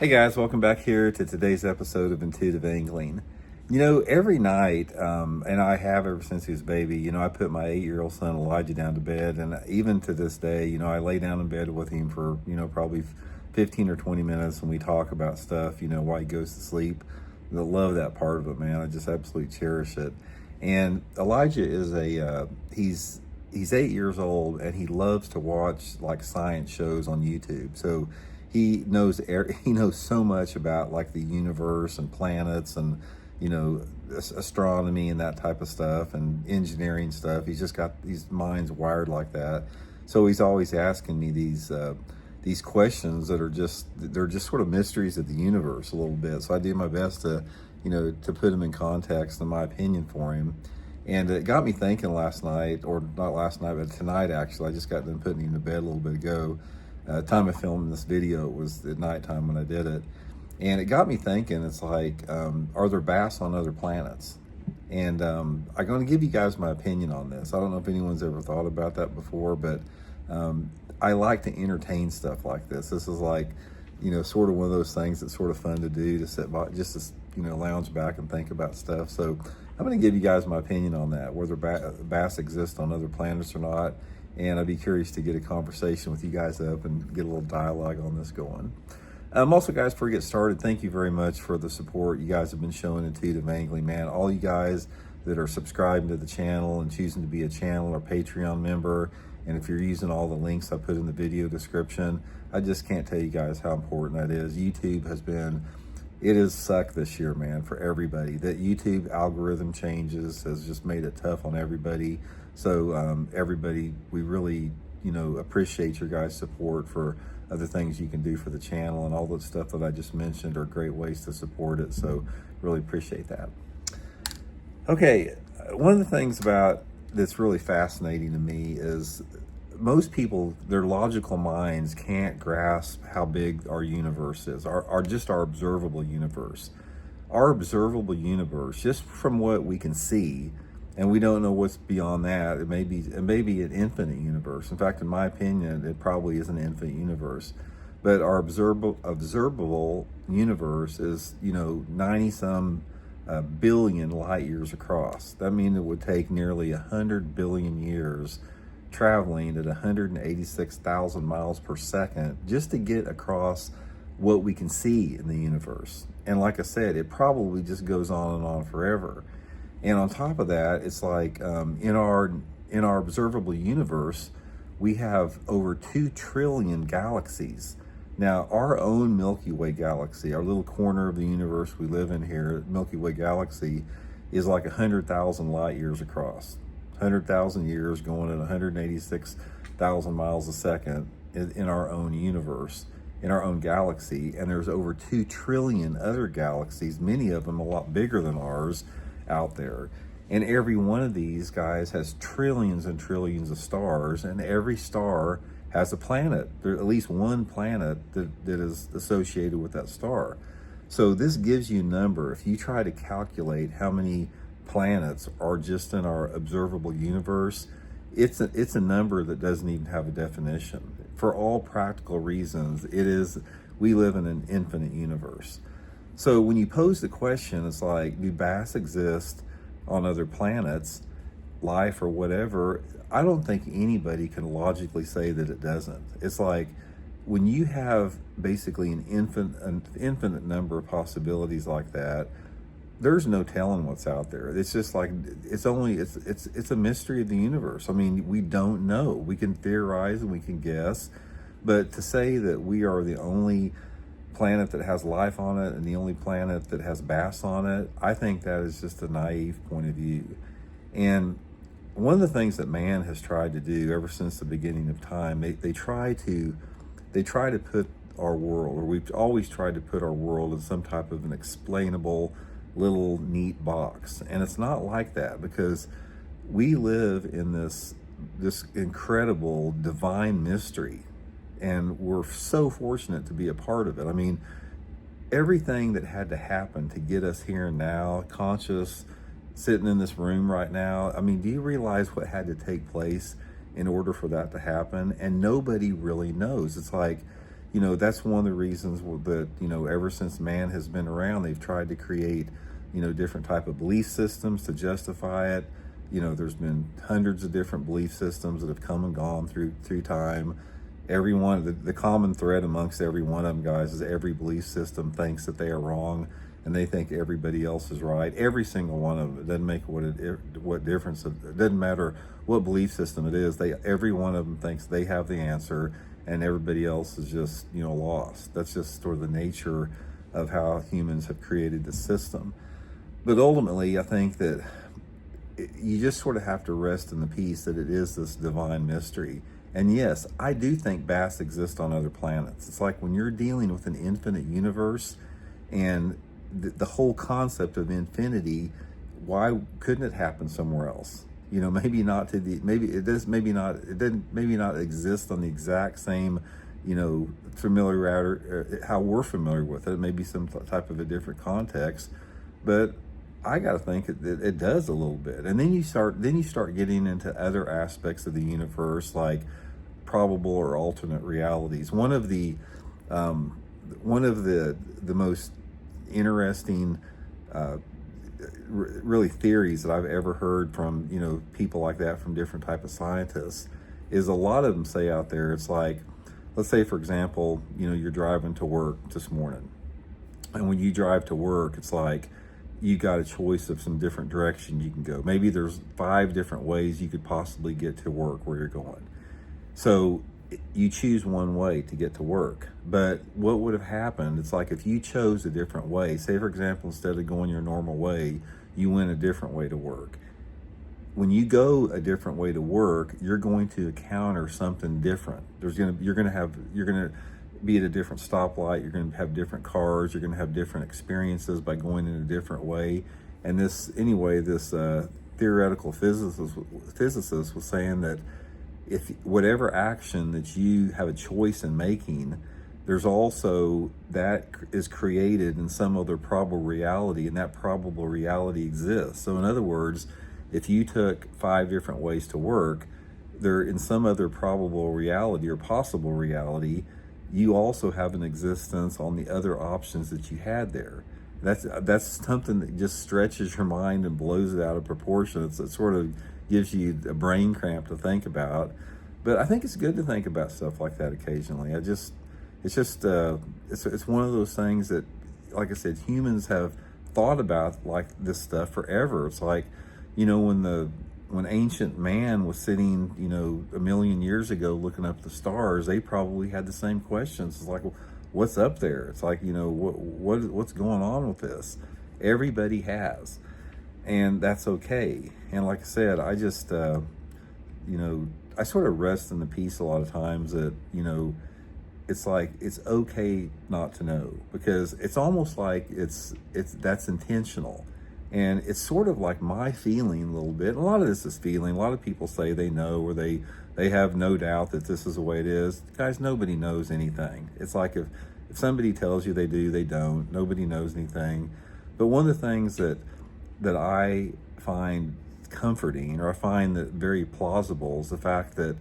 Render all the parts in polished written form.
Hey guys, welcome back here to today's episode of Intuitive Angling. You know, every night, and I have ever since he was a baby, I put my 8-year-old son Elijah down to bed. And even to this day, I lay down in bed with him for, probably 15 or 20 minutes and we talk about stuff, while he goes to sleep. I love that part of it, man. I just absolutely cherish it. And Elijah is he's 8 years old and he loves to watch like science shows on YouTube. So he knows so much about like the universe and planets and astronomy and that type of stuff and engineering stuff. He's just got these minds wired like that. So he's always asking me these questions that they're just sort of mysteries of the universe a little bit. So I do my best to to put them in context and my opinion for him. And it got me thinking last night, or not last night, but tonight actually. I just got done putting him to bed a little bit ago. Time of filming this video, it was at nighttime when I did it. And it got me thinking, it's like, are there bass on other planets? And I'm going to give you guys my opinion on this. I don't know if anyone's ever thought about that before, but I like to entertain stuff like this. This is like, sort of one of those things that's sort of fun to do, to sit by, just to, lounge back and think about stuff. So I'm going to give you guys my opinion on that, whether bass exist on other planets or not. And I'd be curious to get a conversation with you guys up and get a little dialogue on this going. Also, guys, before we get started, thank you very much for the support you guys have been showing Intuitive Angling, man. All you guys that are subscribing to the channel and choosing to be a channel or Patreon member, and if you're using all the links I put in the video description, I just can't tell you guys how important that is. YouTube it has sucked this year, man, for everybody. That YouTube algorithm changes has just made it tough on everybody. So everybody, we really, appreciate your guys' support for other things you can do for the channel, and all the stuff that I just mentioned are great ways to support it. So really appreciate that. Okay, one of the things about that's really fascinating to me is most people, their logical minds can't grasp how big our universe is, our observable universe. Our observable universe, just from what we can see, and we don't know what's beyond that. It may be an infinite universe. In fact, in my opinion, it probably is an infinite universe. But our observable universe is 90 some billion light years across. That means it would take nearly 100 billion years traveling at 186,000 miles per second just to get across what we can see in the universe. And like I said, it probably just goes on and on forever. And on top of that, it's like in our observable universe, we have over 2 trillion galaxies. Now, our own Milky Way galaxy, our little corner of the universe we live in here, Milky Way galaxy, is like 100,000 light years across. 100,000 years going at 186,000 miles a second in our own universe, in our own galaxy. And there's over 2 trillion other galaxies, many of them a lot bigger than ours, out there. And every one of these guys has trillions and trillions of stars, and every star has a planet. There's at least one planet that is associated with that star. So this gives you a number. If you try to calculate how many planets are just in our observable universe, it's a number that doesn't even have a definition. For all practical reasons, we live in an infinite universe. So when you pose the question, it's like, do bass exist on other planets, life or whatever? I don't think anybody can logically say that it doesn't. It's like when you have basically an infinite number of possibilities like that, there's no telling what's out there. It's just like, it's a mystery of the universe. I mean, we don't know. We can theorize and we can guess, but to say that we are the only planet that has life on it and the only planet that has bass on it, I think that is just a naive point of view. And one of the things that man has tried to do ever since the beginning of time, they try to put our world, or we've always tried to put our world in some type of an explainable little neat box. And it's not like that, because we live in this incredible divine mystery, and we're so fortunate to be a part of it. I mean, everything that had to happen to get us here and now, conscious, sitting in this room right now, I mean, do you realize what had to take place in order for that to happen? And nobody really knows. It's like, that's one of the reasons that, ever since man has been around, they've tried to create, different type of belief systems to justify it. There's been hundreds of different belief systems that have come and gone through time. Every one, the common thread amongst every one of them, guys, is every belief system thinks that they are wrong, and they think everybody else is right. Every single one of them. It doesn't make what difference. It doesn't matter what belief system it is. Every one of them thinks they have the answer, and everybody else is just, lost. That's just sort of the nature of how humans have created the system. But ultimately, I think that you just sort of have to rest in the peace that it is this divine mystery. And yes, I do think bass exist on other planets. It's like when you're dealing with an infinite universe and the whole concept of infinity, why couldn't it happen somewhere else? Maybe not it doesn't maybe not exist on the exact same, familiarity, how we're familiar with it. Maybe some type of a different context, but I got to think it does a little bit. And then you start getting into other aspects of the universe, like probable or alternate realities. One of the most interesting really theories that I've ever heard from people like that, from different type of scientists, is a lot of them say out there, it's like, let's say for example, you're driving to work this morning, and when you drive to work, it's like you got a choice of some different direction you can go. Maybe there's 5 different ways you could possibly get to work where you're going. So you choose one way to get to work. But what would have happened, it's like if you chose a different way, say for example, instead of going your normal way, you went a different way to work. When you go a different way to work, you're going to encounter something different. You're going to be at a different stoplight. You're going to have different cars. You're going to have different experiences by going in a different way. And this theoretical physicist was saying that if whatever action that you have a choice in making, there's also that is created in some other probable reality, and that probable reality exists. So in other words, if you took 5 different ways to work, there in some other probable reality or possible reality, you also have an existence on the other options that you had there. That's something that just stretches your mind and blows it out of proportion. It sort of gives you a brain cramp to think about. But I think it's good to think about stuff like that occasionally. It's one of those things that, like I said, humans have thought about like this stuff forever. It's like, when ancient man was sitting, 1,000,000 years ago looking up the stars, they probably had the same questions. It's like, well, what's up there? It's like, what's going on with this? Everybody has, and that's okay. And like I said, I just, I sort of rest in the peace a lot of times that, it's like, it's okay not to know, because it's almost like that's intentional. And it's sort of like my feeling a little bit. A lot of this is feeling. A lot of people say they know, or they have no doubt that this is the way it is. Guys, nobody knows anything. It's like if somebody tells you they do, they don't. Nobody knows anything. But one of the things that I find comforting, or I find that very plausible, is the fact that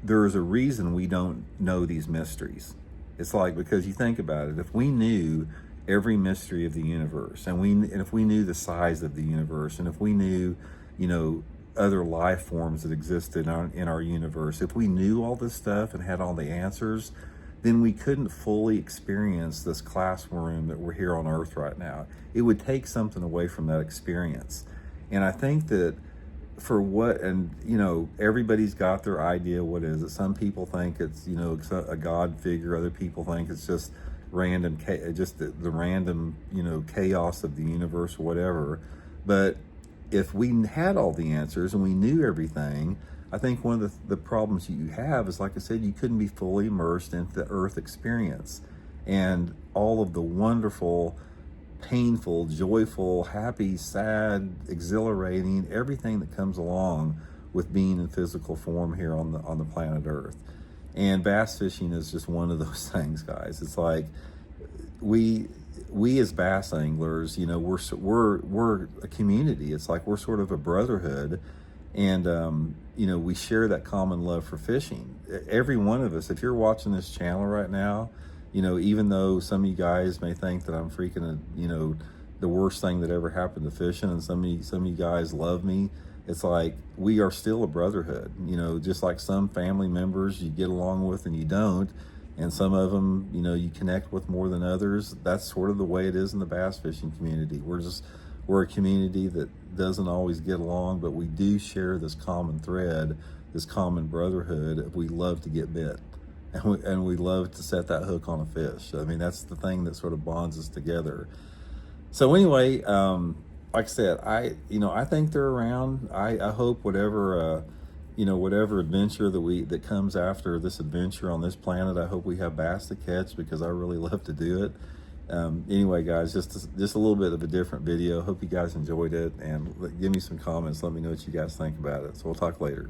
there is a reason we don't know these mysteries. It's like, because you think about it, if we knew every mystery of the universe, and if we knew the size of the universe, and if we knew, other life forms that existed in our universe, if we knew all this stuff and had all the answers, then we couldn't fully experience this classroom that we're here on Earth right now. It would take something away from that experience. And I think that everybody's got their idea what is it. Some people think it's, it's a God figure. Other people think it's just random, just the random, chaos of the universe or whatever. But if we had all the answers and we knew everything, I think one of the problems you have is, like I said, you couldn't be fully immersed into the Earth experience and all of the wonderful, painful, joyful, happy, sad, exhilarating, everything that comes along with being in physical form here on the planet Earth. And bass fishing is just one of those things, guys. It's like we as bass anglers, we're a community. It's like we're sort of a brotherhood, And you know, we share that common love for fishing. Every one of us, if you're watching this channel right now, you know, even though some of you guys may think that I'm freaking, you know, the worst thing that ever happened to fishing, and some of you guys love me, it's like we are still a brotherhood. You know, just like some family members you get along with and you don't, and some of them, you know, you connect with more than others. That's sort of the way it is in the bass fishing community. We're a community that doesn't always get along, but we do share this common thread, this common brotherhood. We love to get bit, and we love to set that hook on a fish. I mean, that's the thing that sort of bonds us together. So anyway, like I said, I think they're around. I hope whatever whatever adventure that comes after this adventure on this planet, I hope we have bass to catch, because I really love to do it. Anyway, guys, just a little bit of a different video. Hope you guys enjoyed it, and give me some comments. Let me know what you guys think about it. So we'll talk later.